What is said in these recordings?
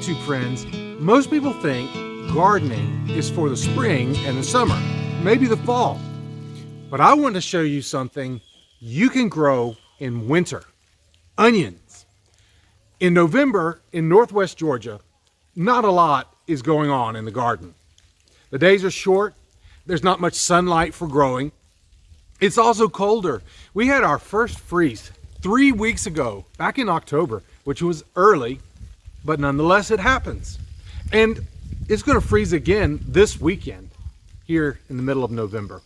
YouTube friends, most people think gardening is for the spring and the summer, maybe the fall. But I want to show you something you can grow in winter: onions. In November in Northwest Georgia, not a lot is going on in the garden. The days are short, there's not much sunlight for growing. It's also colder. We had our first freeze 3 weeks ago, back in October, which was early, but nonetheless it happens. And it's going to freeze again this weekend here in the middle of November.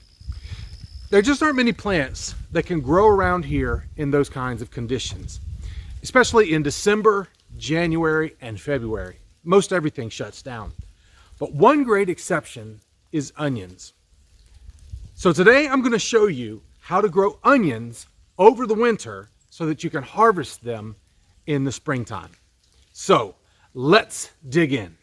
There just aren't many plants that can grow around here in those kinds of conditions, especially in December, January, and February. Most everything shuts down. But one great exception is onions. So today I'm going to show you how to grow onions over the winter so that you can harvest them in the springtime. So let's dig in.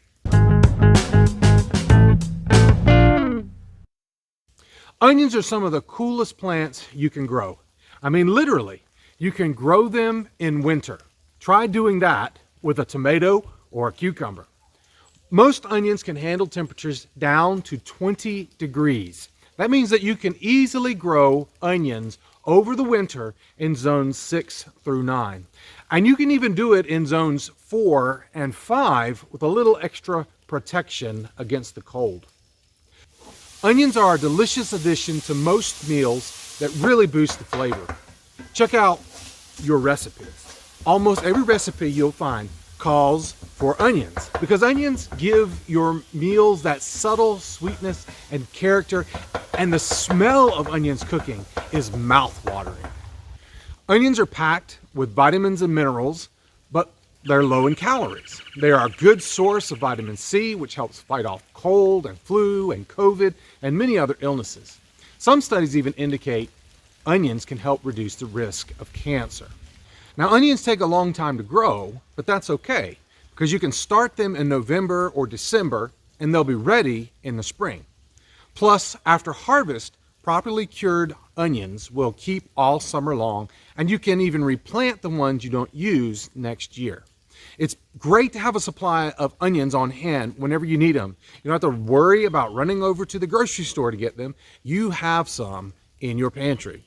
Onions are some of the coolest plants you can grow. I mean, literally, you can grow them in winter. Try doing that with a tomato or a cucumber. Most onions can handle temperatures down to 20 degrees. That means that you can easily grow onions over the winter in zones 6 through 9. And you can even do it in zones 4 and 5 with a little extra protection against the cold. Onions are a delicious addition to most meals that really boost the flavor. Check out your recipes. Almost every recipe you'll find calls for onions because onions give your meals that subtle sweetness and character, and the smell of onions cooking is mouth-watering. Onions are packed with vitamins and minerals, but they're low in calories. They are a good source of vitamin C, which helps fight off cold and flu and COVID and many other illnesses. Some studies even indicate onions can help reduce the risk of cancer. Now, onions take a long time to grow, but that's okay because you can start them in November or December and they'll be ready in the spring. Plus, after harvest, properly cured onions will keep all summer long, and you can even replant the ones you don't use next year. It's great to have a supply of onions on hand whenever you need them. You don't have to worry about running over to the grocery store to get them. You have some in your pantry.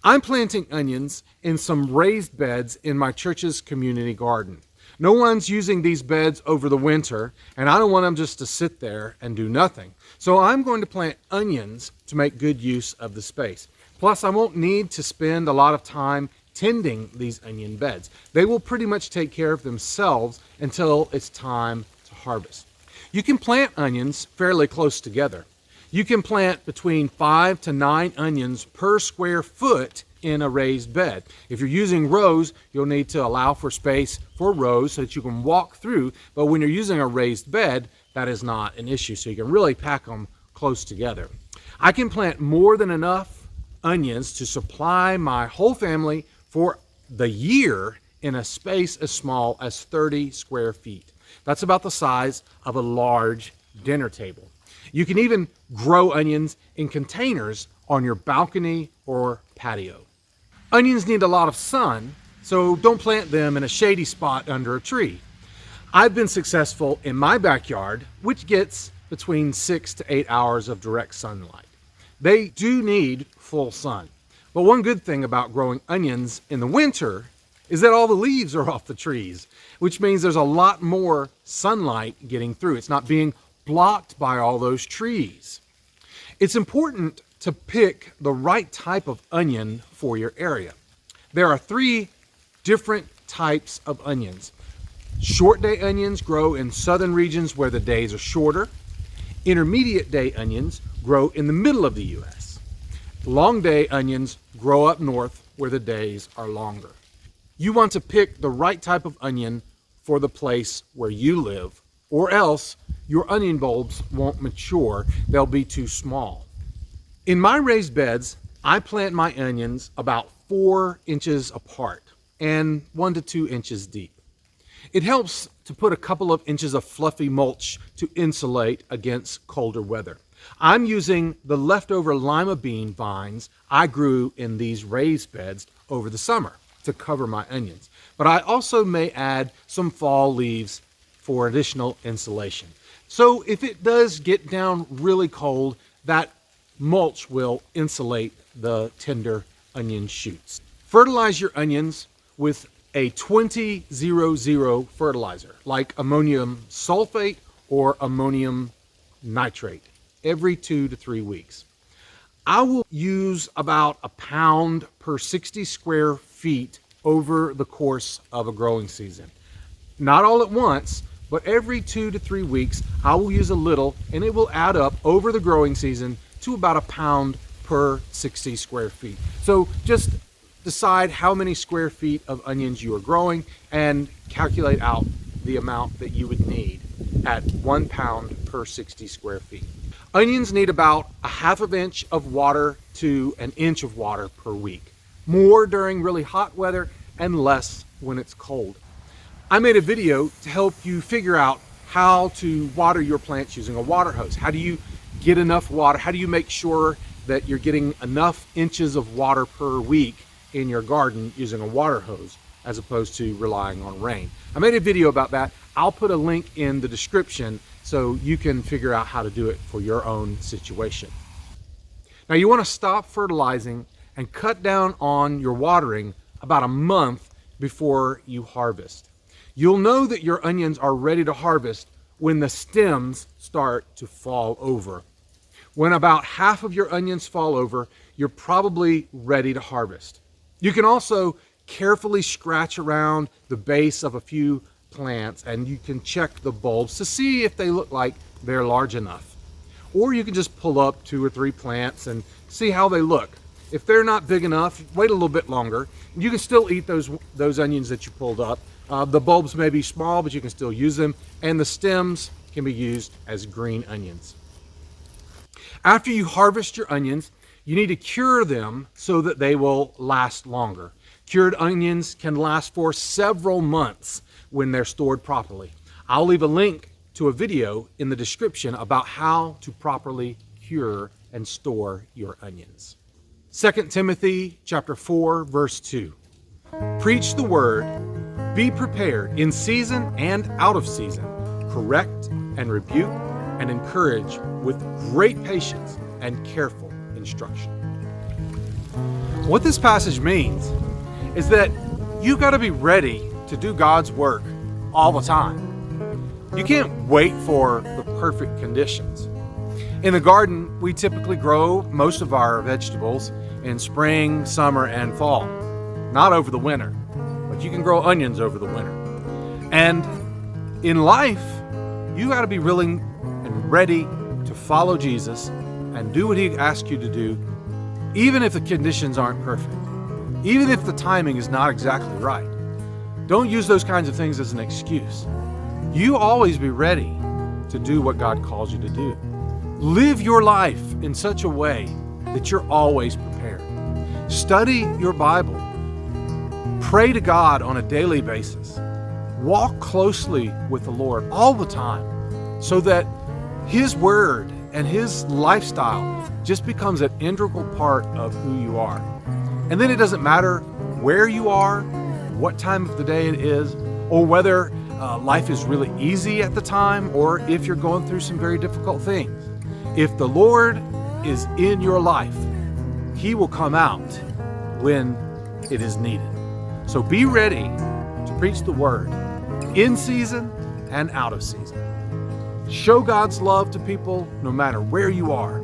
I'm planting onions in some raised beds in my church's community garden. No one's using these beds over the winter, and I don't want them just to sit there and do nothing. So I'm going to plant onions to make good use of the space. Plus, I won't need to spend a lot of time tending these onion beds. They will pretty much take care of themselves until it's time to harvest. You can plant onions fairly close together. You can plant between 5 to 9 onions per square foot in a raised bed. If you're using rows, you'll need to allow for space for rows so that you can walk through. But when you're using a raised bed, that is not an issue. So you can really pack them close together. I can plant more than enough onions to supply my whole family for the year in a space as small as 30 square feet. That's about the size of a large dinner table. You can even grow onions in containers on your balcony or patio. Onions need a lot of sun, so don't plant them in a shady spot under a tree. I've been successful in my backyard, which gets between 6 to 8 hours of direct sunlight. They do need full sun. But one good thing about growing onions in the winter is that all the leaves are off the trees, which means there's a lot more sunlight getting through. It's not being blocked by all those trees. It's important to pick the right type of onion for your area. There are 3 different types of onions. Short day onions grow in southern regions where the days are shorter. Intermediate day onions grow in the middle of the U.S. Long day onions grow up north where the days are longer. You want to pick the right type of onion for the place where you live, or else your onion bulbs won't mature. They'll be too small. In my raised beds, I plant my onions about 4 inches apart and 1 to 2 inches deep. It helps to put a couple of inches of fluffy mulch to insulate against colder weather. I'm using the leftover lima bean vines I grew in these raised beds over the summer to cover my onions. But I also may add some fall leaves for additional insulation. So if it does get down really cold, that mulch will insulate the tender onion shoots. Fertilize your onions with a 20-00 fertilizer, like ammonium sulfate or ammonium nitrate, every 2 to 3 weeks. I will use about a pound per 60 square feet over the course of a growing season. Not all at once, but every 2 to 3 weeks, I will use a little, and it will add up over the growing season to about a pound per 60 square feet. So just decide how many square feet of onions you are growing and calculate out the amount that you would need at 1 pound per 60 square feet. Onions need about a half of inch of water to an inch of water per week. More during really hot weather and less when it's cold. I made a video to help you figure out how to water your plants using a water hose. How do you get enough water? How do you make sure that you're getting enough inches of water per week in your garden using a water hose as opposed to relying on rain? I made a video about that. I'll put a link in the description so you can figure out how to do it for your own situation. Now you want to stop fertilizing and cut down on your watering about a month before you harvest. You'll know that your onions are ready to harvest when the stems start to fall over. When about half of your onions fall over, you're probably ready to harvest. You can also carefully scratch around the base of a few plants and you can check the bulbs to see if they look like they're large enough. Or you can just pull up 2 or 3 plants and see how they look. If they're not big enough, wait a little bit longer. You can still eat those onions that you pulled up. The bulbs may be small, but you can still use them, and the stems can be used as green onions. After you harvest your onions, you need to cure them so that they will last longer. Cured onions can last for several months when they're stored properly. I'll leave a link to a video in the description about how to properly cure and store your onions. 2 Timothy chapter 4, verse 2. Preach the word, be prepared in season and out of season, correct and rebuke and encourage with great patience and careful instruction. What this passage means is that you got to be ready to do God's work all the time. You can't wait for the perfect conditions. In the garden, we typically grow most of our vegetables in spring, summer, and fall, not over the winter, but you can grow onions over the winter. And in life, you got to be willing and ready to follow Jesus and do what he asks you to do, even if the conditions aren't perfect, even if the timing is not exactly right. Don't use those kinds of things as an excuse. You always be ready to do what God calls you to do. Live your life in such a way that you're always prepared. Study your Bible. Pray to God on a daily basis. Walk closely with the Lord all the time so that his word and his lifestyle just becomes an integral part of who you are. And then it doesn't matter where you are, what time of the day it is, or whether life is really easy at the time, or if you're going through some very difficult things. If the Lord is in your life, he will come out when it is needed. So be ready to preach the word in season and out of season. Show God's love to people no matter where you are.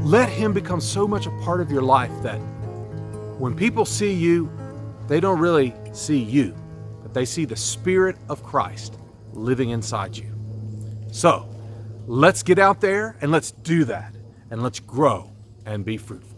Let him become so much a part of your life that when people see you, they don't really see you, but they see the Spirit of Christ living inside you. So let's get out there and let's do that, and let's grow and be fruitful.